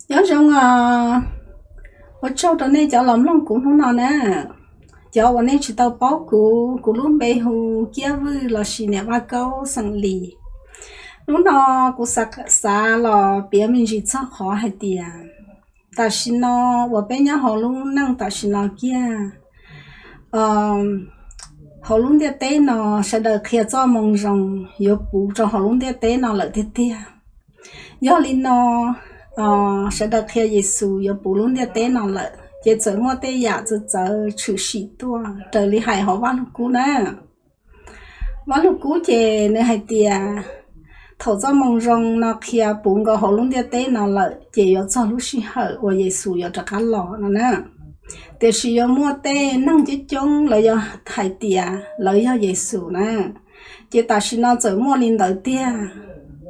nhớ rằng ở châu đó này cháu làm lòng cũng không nào nè cháu ở đây chỉ tao báo của luôn bé hồ kia với là xí nè ba câu sang lì lúc đó cũng xa là bé mình chỉ cho khó hay tiền ta xin nó và bé nhá họ luôn năng ta xin nó kia họ luôn để té nó sẽ được khi cho mong rằng yếu bù cho họ luôn để té nó lợi thế tiền do lý nó sẽ được khi Giêsu yếu bù luôn để té nó lợi chỉ chờ mua té giả chờ chữ sĩ tua trời lý hại họ vào lúc cũ nè vào lúc cũ chỉ nơi hay tiền thầu cho mong rằng nó khi bù có họ luôn để té nó lợi chỉ yếu cho lúc sĩ hở và Giêsu yếu cho cá lọ nó nè để sử dụng mua té năng chỉ chung lợi do thầy tiền lợi do Giêsu nè chỉ ta xin nó chờ mua linh đầu tiên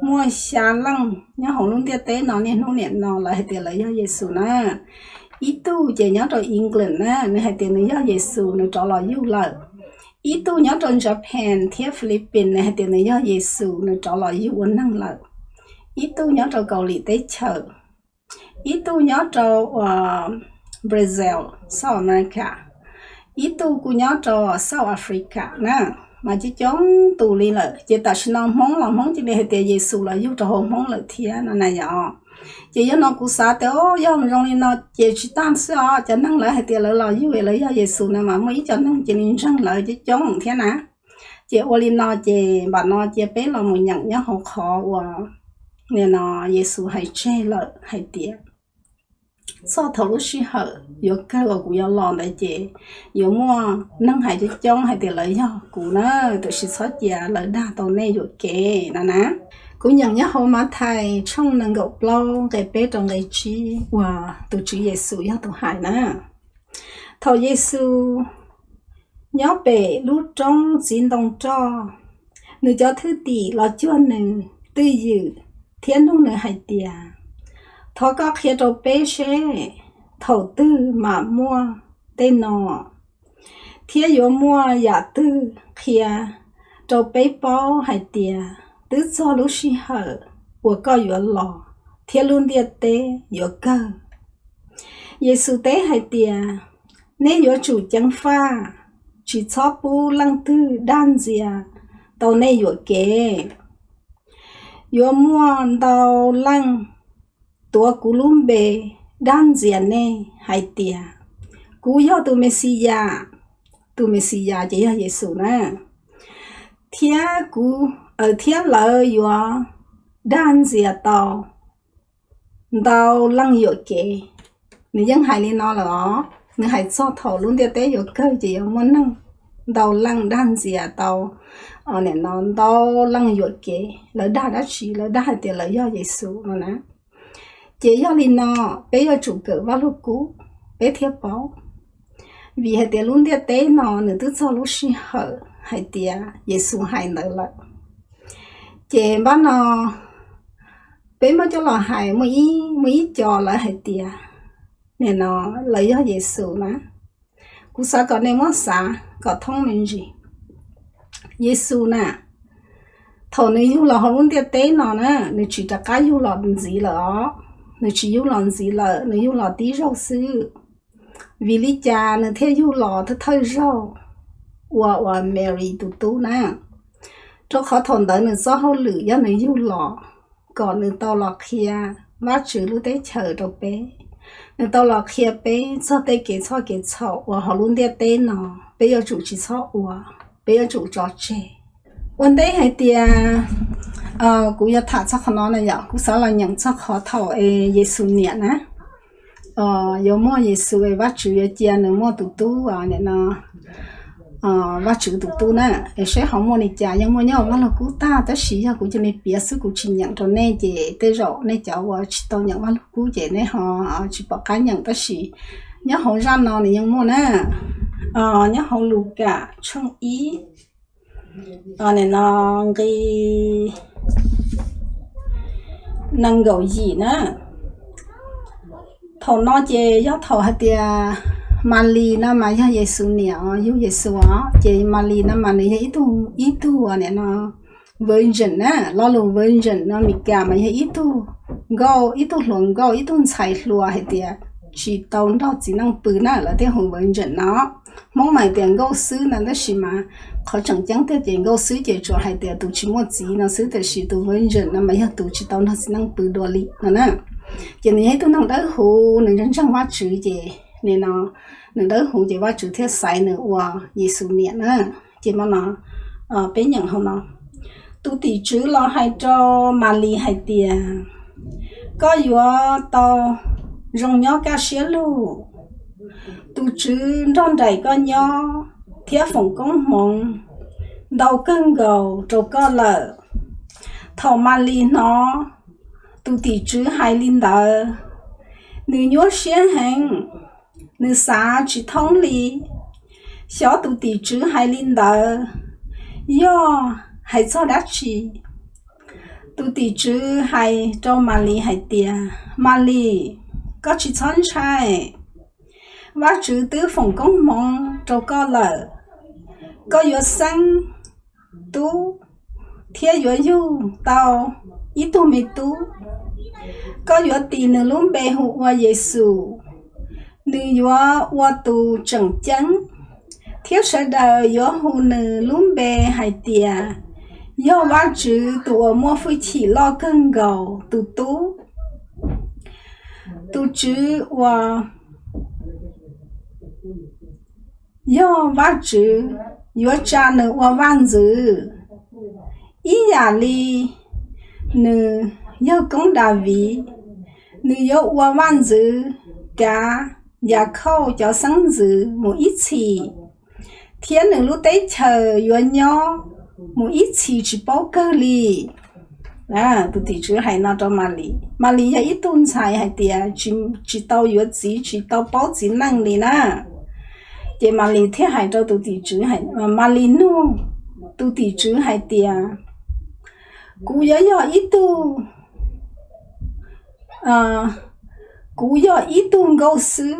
mua xa lăng nhớ hồng luôn tiếc tế nó nên nó lại tiền lợi do Giêsu nè ít tu chỉ nhớ rồi England nè nên hay tiền lợi do Giêsu nó trả lời du lợi ít tu nhớ rồi Japan thiết Philippines này hay tiền lợi do Giêsu nó trả lời du năng lợi ít tu nhớ rồi Âu Mỹ tế chờ ít tu nhớ rồi Brazil South America ít tu cũng nhớ rồi South Africa nè mà chỉ chống tù li lợi chỉ ta xin nó mong chỉ để tiền Giêsu là giúp cho họ mong lợi thiên nó này vậy chỉ cho nó cũng xa tới do trong li nó chỉ tan sữa cho năng lợi tiền lợi là giúp lợi do Giêsu này mà mấy cho năng chỉ nên rằng lợi chỉ chống thế nào chỉ ô li nó chỉ bạn nó chỉ bé là một nhận nhớ họ khó và nên nó Giêsu hay che lợi hay tiền sau thầu lúc xí hở yếu cơ của yếu lòn đấy chị yếu mua nâng hải cho trong hay tiền lấy cho cụ nó tự xí xót giá lấy đa tàu này yếu kê nè nè cũng nhận nhớ hôm mà thầy trong nâng gọc lâu cái bé trong cái chi và tụi chữ Giêsu yếu tụi hải nè thầu Giêsu nhớ bể lúc trong xin đồng cho nữ cho thứ tỷ là chúa nữ tư dự thiên đông nữ hải tiền thọ có khi cho bé xe thầu tư mà mua tên nọ thiết yếu mua giả tư khi cho bé bao hay tiền tứ cho lúc xí hở của có yếu lò thiết luôn địa tế yếu cơ Giêsu tế hay tiền nên yếu chủ chẳng pha chỉ cho bù lăng tư đan dìa tàu này yếu kế yếu mua tàu lăng tua cú lùm bề đan diện này hay tiệt cú yêu tu Messia chỉ là Giêsu nè thiên cú ở thiên lợi yêu đan diện tàu lăng yêu kế nếu những hai lên nó là nếu hai cho thầu luôn để tế yêu cơ chỉ muốn năng tàu lăng đan diện tàu này nó tàu lăng yêu kế lợi đa đã chỉ lợi đa tiền lợi do Giêsu nó nè chỉ do linh nó bé ở chủ cử vào lúc cũ bé thiết báo vì hệ tiền luôn địa tế nó nữa tức cho lúc sinh hở hay tiền Giêsu hay nữa là chỉ bắt nó bé mới cho là hay mới cho là hay tiền nên nó lấy do Giêsu mà cú sa còn nên mất sa có thông minh gì Giêsu nè thầu này yêu là họ luôn địa tế nó nè nên chỉ là cái yêu là gì là nếu chỉ yêu lòng gì là nếu yêu lòng tí rau sư vì lý cha nếu theo yêu lòng thì thôi rau và Mary tụ nè cho khó thằng đó nếu do họ lử do nếu yêu lòng còn nếu tao là kia vắt chữ lúc đấy chờ đâu bé nếu tao là kia bé cho tay cái chậu và họ luôn đeo tên nó bé giờ chủ chỉ cho và bé giờ chủ cho trẻ vấn đề hay tiền cũng như thả cho nó này vậy cũng sẽ là nhận cho họ thầu Giêsu nhẹ nè有么Giêsu về bắt chữ tiền nữa么tụ à này nó bắt chữ tụ nè sẽ không mua này trả nhưng mà nhau mà là cú ta tới xí ha cũng cho nên biết sự cũng chỉ nhận cho nên chỉ tới rồi nên cháu chỉ tao nhận mà cú chỉ nên họ chỉ bảo cá nhận tới xí nhớ họ ra nó này nhưng mà nè nhớ họ lù cả trong ý này nó cái năng gạo gì nữa thầu nó chỉ do thầu hạt tiền Mali nó mà do Giêsu nè yêu Giêsu á chỉ Mali nó mà này ít tu này nó virgin á lo luôn virgin nó bị cả mà ít tu go ít tu luồng go ít tu chạy lùa hay tiệt chỉ tàu đó chỉ năng bự nè là theo hướng vận chuyển nó mong mày tiền go xứ là đó gì mà họ chẳng chẳng theo tiền go xứ chỉ cho hay tiệt tu chỉ một gì nó xứ thì chỉ tu vận chuyển nó mấy tu chỉ tàu nó chỉ năng bự đua li nè chỉ này tu năng đỡ hồ nên chân chân hóa chữ gì nên nó nên đỡ hồ chỉ hóa chữ theo sai nữa wow Giêsu miệng nè chỉ mà nó bé nhận không nó tu tỷ chữ lo hay cho Mali hay tiệt có yếu tao rong nhỏ cá xía lu tu chữ trong đầy có nhỏ thiết phòng công mộng đầu cân gầu trâu có lợ thầu Mali nó tu tỷ chữ hai linh đờ nữ nhớ xía hành nữ xã chỉ thông lý xó tu tỷ chữ hai linh đờ yo hay cho đắt chi tu tỷ chữ hay cho Mali hay tia Mali có chỉ chọn trai và chữ tứ phòng công mong cho có lợ có yếu xanh tu thiết yếu yu tao ít tu mi tu có yếu tì nữ luôn bề hụ qua Giêsu nữ yếu qua tu chẳng chắn thiết sẽ đời yếu hụ nữ luôn bề hay tia do ba chữ tụ mua phi chỉ lo cân gầu tụ tú tụ chữ và do ba chữ do cha nữ và văn dữ ý giả li nữ do công đà vị nữ do và văn dữ cả giả khâu cho sáng dữ một ít chỉ thiên nữ lúc tới chờ do nhau một ít chỉ bao cơ li tu tỷ chữ hay nó cho Mali ya ít tuần sai hay tiệt chỉ tao yếu gì chỉ tao bao gì năng li nè chỉ Mali thế hay cho tu tỷ chữ hay Mali nu tu tỷ chữ hay tiệt cú ya ít tu cú ya ít tuần câu sứ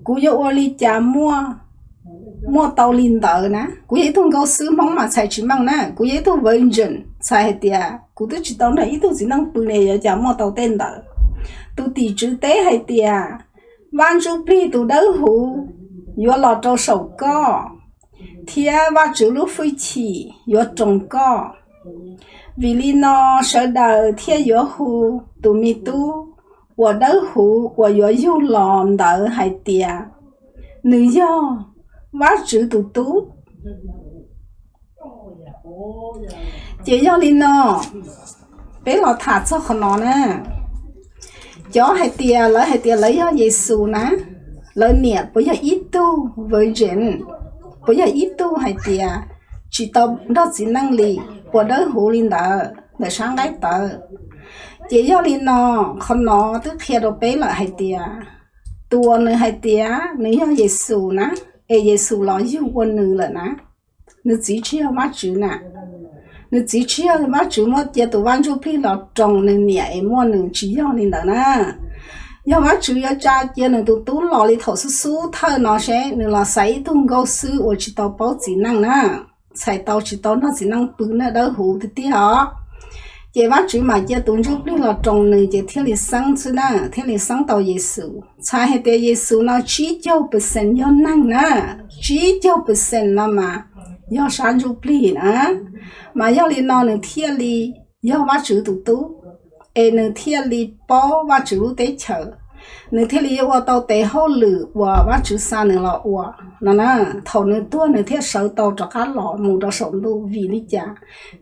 cú ya oli chả mua tàu linh tờ nè, cú ấy thùng câu sứ mong mà xài chỉ mang nè, cú ấy thùng vận chuyển xài hết tiệt, cú tôi chỉ tàu này ít thùng chỉ năng bự này giờ mua tàu tên tờ, tôi tỷ chữ tế hết tiệt, van chú phi tôi đỡ hú, yo lọt trâu sầu co, thia và chữ lúc phi chỉ, yo trồng co, vì lý nó sợ đời thia yo hú, tôi mi tu,我đỡ hú,我yo yo lòn đỡ hết tiệt, nữ yo vá chữ tụ tú chỉ do linh nó bé lọ thả cho con nó nè chó hay tia lấy do Giêsu nè lấy nhẹ bây giờ ít tu với chuyện bây giờ ít tu hay tia chỉ tao đó chỉ năng力của đỡ hữu linh đó để sáng gái tờ chỉ do linh nó con nó tức khi đó bé là hay tia tua nữa hay tia nữa do Giêsu nè Giêsu lo yêu quân nữ là nè nữ chỉ chia má chữ nè nữ chỉ chia má chữ mà giờ tụi văn chú phi là trồng nữ nhẹ mua nữ chỉ do nên đó nè do má chữ giờ cha giờ nữ tụi tú lo đi thầu su thơ nó sẽ nữ là sấy tung câu sư ở chỉ tàu bao chỉ năng nè xài tàu chỉ tàu nó chỉ năng bự nè đỡ hủ thì tí họ giờ má chữ mà giờ tụi chú phi là trồng nữ giờ theo lịch sáng chứ nè theo lịch sáng tàu Giêsu cha hay để Giêsu nó chỉ cho percent do năng nè chỉ cho percent nó mà do sáng chú phi nè mà do li nó nữ theo li do má chữ tụi tú nữ theo li bao má chữ tế chờ nữ theo li qua tàu tế hậu lử và má chữ xa nữ là qua nó nè thầu nữ tua nữ theo sợ tàu cho cá lọ mù đó sống đâu vì lý cha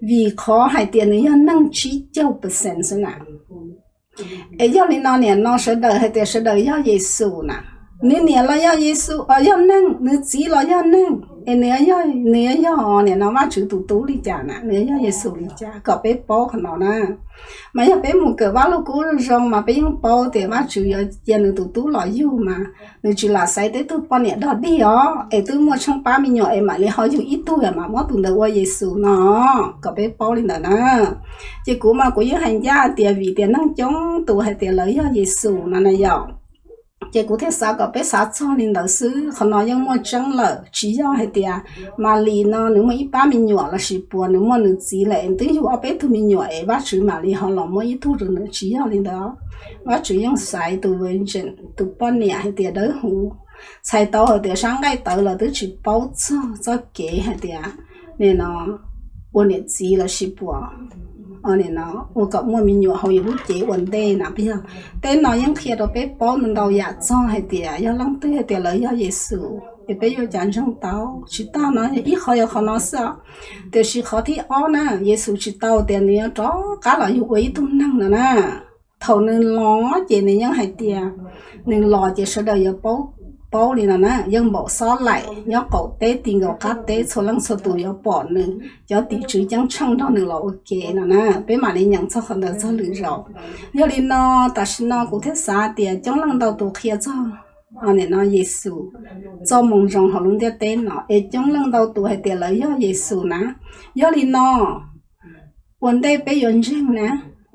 vì khó hay tiền nữ do năng chỉ cho percent thế nào do li nó nè nó sẽ đợi hay tiền sẽ đợi do Giêsu nè nếu nè là do Giêsu do năng nữ chỉ là do năng nếu do nè nó má chữ tụ tú lý cha nè nếu do Giêsu lý cha có bé bó của nó nè mà giờ bé một cái bao lô cũ rồi mà bé không bó thì má chữ giờ nữ tụ tú là yêu mà nữ chỉ là sai tới tôi bao nè đó đi ó tôi mua trong 30 nhỏ mà lấy họ yêu ít tuổi mà mua tụ được qua Giêsu nó có bé bó lên đó nè chỉ cũ mà của những hành gia tiền vì tiền năng chống tụ hay tiền lấy do Giêsu nó này giờ chỉ có thể sao có bé sao cho nên đầu sư họ nói những mua trắng lợ chỉ do hay tiệt mà lì nó nếu mà ít ba mình nhỏ là chỉ buồn nếu mà nữ gì lại tới dù ở bé tụi mình nhỏ ấy bác chữ mà lì họ làm mua ít thu rồi nữa chỉ do lên đó bác chữ những sai tụi bên trên tụi bọn nhẹ hay tiệt đỡ hú sai tao hay tiệt sáng ngày tới là tới chỉ bao cho kế hay tiệt nên nó buồn nhẹ gì là chỉ buồn nên nó我搞莫名nhỏ好有结问题那边，但那样看到被包能到亚洲还的，要让对还的了要耶稣，也别要讲成道，知道呢，以后要好那事啊，但是好的哦呢，耶稣知道的你要找，搞了有味道能了呢，头能老的你样还的，能老的说到要包里nè, dân bộ xóa lại, nhớ cậu tế tiền gạo cá tế số lăng số tù nhớ bỏ nè, nhớ tỷ chữ chẳng chăng đó nè là ok nè, bé mà đi nhận cho họ được cho lựa rồi, nhớ đi nó, ta xin nó cũng thế xa tiền, trong lăng đầu tù kia cho, nè nó Giêsu, cho mong rằng họ luôn đi tên nó, trong lăng đầu tù hay tiền lấy nhớ Giêsu nè, nhớ đi nó, vấn đề bé yên riêng nè,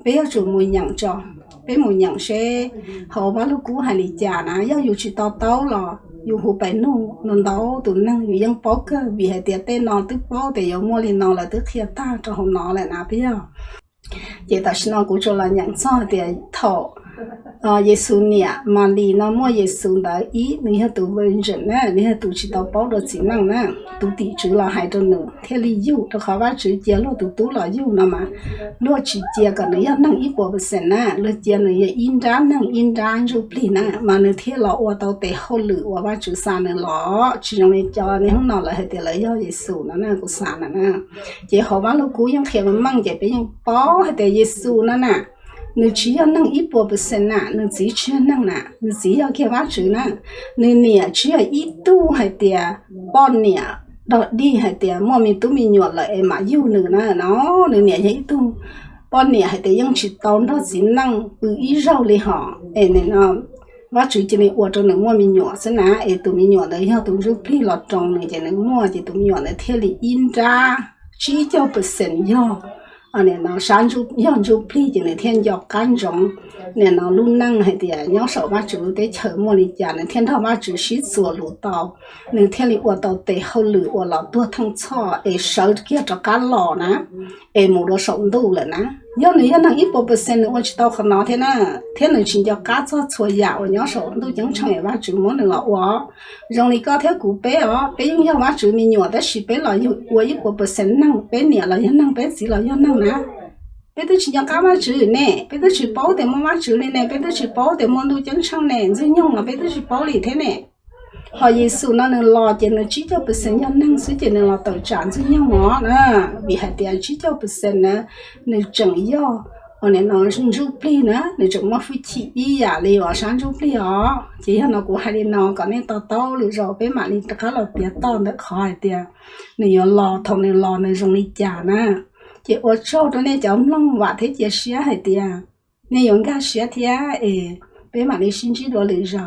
bé chủ mùi nhận cho. Bé mùi nhận sẽ hậu bá lúc cũ hay lì chả ná do dù chỉ tao là dù hụ bánh nụ nôn đó tụi năng dù dân bó cơ vì hệ tiệt tên nó tức bó để dấu mua liền nó là tức kia ta cho hồng nó lại ná bây giờ vậy ta xin nó cũng cho là nhận cho để thọ Giêsu nè mà lì nó mua Giêsu đó ý nếu như tụi bên rừng nè nếu như tụi chỉ tao bó được chỉ năng nè tụi tỷ chữ là hai trăm nữa theo lý dụ cho khó bác chữ chia lo tụi là dụ nó mà lo chỉ chia cả nếu năng ít bộ phần nè lo chia nếu in ra rồi pli nè mà nếu theo là ở tao để hậu lử ở bác chữ san nữa lo chỉ trong này cho nếu không nào là hệ tiền lấy do Giêsu nó nè cũng san nè chỉ họ bác lúc cũ những khi mà mang chỉ bây giờ bó hệ tiền Giêsu nó nè nếu chỉ có năng ít bộ phận nè, nếu chỉ chưa năng nè, nếu chỉ có cái vắt chữ nè, nếu nè chỉ có ít tu hay tiệt, bọn nè đọt đi hay tiệt, mà mình tu mình nhọt lại mà yêu nữa nè, nó nếu nè ít tu, bọn nè hay tiệt ยัง chỉ tao nó chỉ năng từ ít rau li họ, nên nó vắt chữ chỉ này ở trong nữa mà mình nhọt thế nè, tụi mình nhọt đấy họ tụi giúp phi lọt trong này chỉ nên mua chỉ tụi mình nhọt đấy theo li in ra chỉ cho % do nên nó sáng chú yon chú pli chỉ này thiên dọc cán rong nên nó luôn năng hay thì nhớ sợ bác chủ để chờ mua đi trả nên thiên thao bác chủ xí sửa lũ tàu nên thiên lý của tàu để hậu lửa của lò tua thăng cho sợ kia cho cá lò nè một đồ sống đủ rồi nè do này do năng ít bộ percent nữa chỉ tàu không nói thế này chỉ cho cá cho chua dạo nhớ sợ tôi chẳng chẳng bác chủ muốn được lọ rồi này có theo cụ bé nhưng do bác chủ mình nhỏ tới chỉ bé là ít bộ percent năng bé nhẹ là do năng bé chỉ là do năng nè bây giờ chỉ cho cá má chữ nè, bây giờ chỉ bảo để mua má chữ nè, bây giờ chỉ bảo để mua đồ chân sang nè, rồi nhung là bây giờ chỉ bảo gì thế nè, họ Giêsu nó nên lo cho nó chỉ cho percent cho năng số cho nên là tự trả rồi nhung nó nè, vì hai tiền chỉ cho percent nè, nên chẳng do, nên nó giúp pli nè, nên chúng nó phải chỉ ý à, liền ở sáng giúp pli chỉ là nó cũng hay đi nó còn nên tao rồi bé mà đi tất cả là biết tao được khỏi tiền, nên lo thằng nên lo nên dùng đi trả nè. Chị ở chỗ đó này cháu long và thấy chị xé hay tiệt, nên dùng cái xé thì bé mà đi xin chỉ đồ lựa rồi.